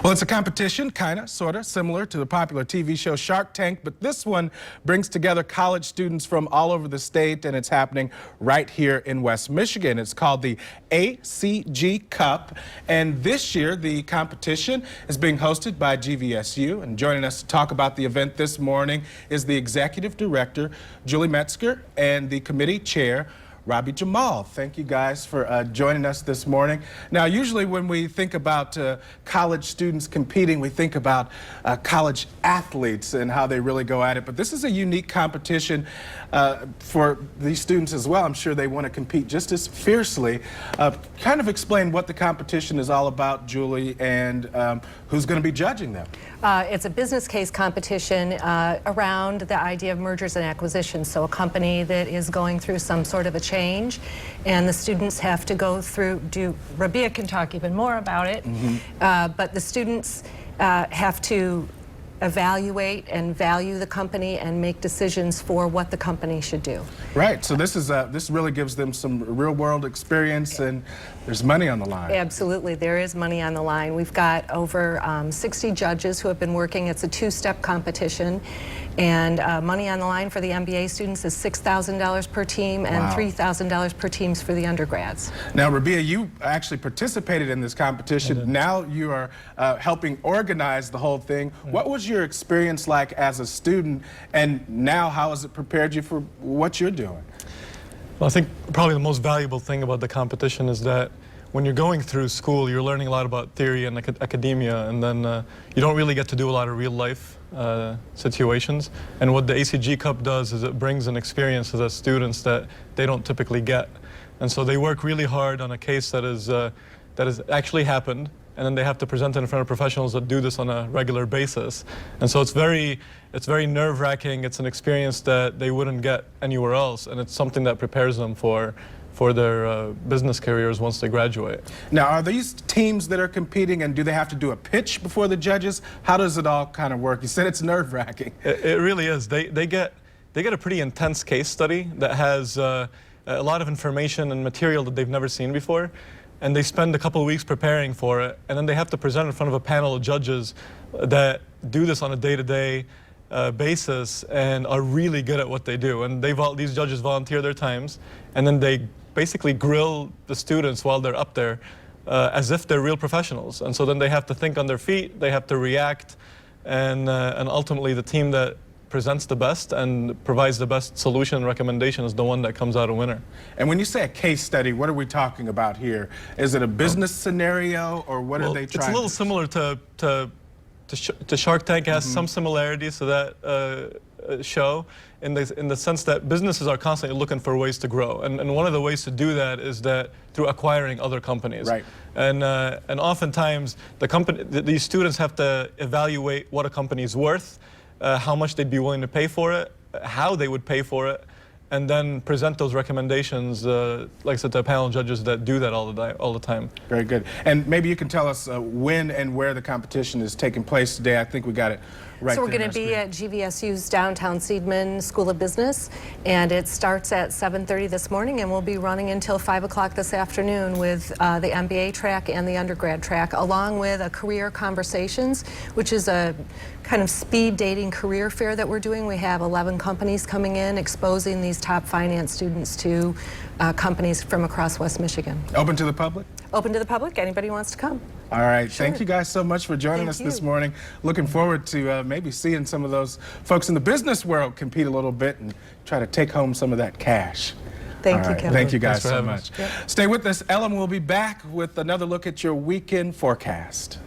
Well, it's a competition, kind of, sort of, similar to the popular TV show Shark Tank, but this one brings together college students from all over the state, and it's happening right here in West Michigan. It's called the ACG Cup, and this year the competition is being hosted by GVSU, and joining us to talk about the event this morning is the Executive Director, Julie Metzger, and the committee chair, Robbie Jamal. Thank you guys for joining us this morning. Now, usually when we think about college students competing, we think about college athletes and how they really go at it. But this is a unique competition for these students as well. I'm sure they want to compete just as fiercely. Kind of explain what the competition is all about, Julie, and who's going to be judging them. It's a business case competition around the idea of mergers and acquisitions. So a company that is going through some sort of a change, and the students have to go through, Rabia can talk even more about it, but the students have to evaluate and value the company and make decisions for what the company should do. Right, so this really gives them some real world experience, and there's money on the line. Absolutely, there is money on the line. We've got over 60 judges who have been working. It's a two-step competition, and money on the line for the MBA students is $6,000 per team and $3,000 per teams for the undergrads. Now, Rabia, you actually participated in this competition. Now you are helping organize the whole thing. What was your experience like as a student, and now how has it prepared you for what you're doing? Well, I think probably the most valuable thing about the competition is that when you're going through school, you're learning a lot about theory and academia, and then you don't really get to do a lot of real life situations. And what the ACG Cup does is it brings an experience to the students that they don't typically get. And so they work really hard on a case that has actually happened, and then they have to present it in front of professionals that do this on a regular basis. And so it's very nerve-wracking. It's an experience that they wouldn't get anywhere else, and it's something that prepares them for their business careers once they graduate. Now, are these teams that are competing, and do they have to do a pitch before the judges? How does it all kind of work? You said it's nerve-wracking. It really is. They get a pretty intense case study that has a lot of information and material that they've never seen before. And they spend a couple of weeks preparing for it, and then they have to present in front of a panel of judges that do this on a day-to-day basis and are really good at what they do. And these judges volunteer their times, and then they basically grill the students while they're up there as if they're real professionals. And so then they have to think on their feet, they have to react, and ultimately the team that presents the best and provides the best solution and recommendation is the one that comes out a winner. And when you say a case study, what are we talking about here? Is it a business scenario, or what are they trying? It's a little similar to Shark Tank. It has some similarities to that show in the sense that businesses are constantly looking for ways to grow, and one of the ways to do that is that through acquiring other companies. Right. And oftentimes these students have to evaluate what a company is worth, how much they'd be willing to pay for it, how they would pay for it, and then present those recommendations, like I said, to a panel of judges that do that all the time. Very good. And maybe you can tell us when and where the competition is taking place today. I think we got it right. So we're going to be at GVSU's downtown Seidman School of Business, and it starts at 7:30 this morning, and we'll be running until 5 o'clock this afternoon with the MBA track and the undergrad track, along with a career conversations, which is a kind of speed dating career fair that we're doing. We have 11 companies coming in, exposing these top finance students to companies from across West Michigan. Open to the public? Open to the public. Anybody wants to come. All right. Sure. Thank you guys so much for joining us this morning. Looking forward to maybe seeing some of those folks in the business world compete a little bit and try to take home some of that cash. Thank you, Kevin. Thank you guys so much. Yep. Stay with us. Ellen will be back with another look at your weekend forecast.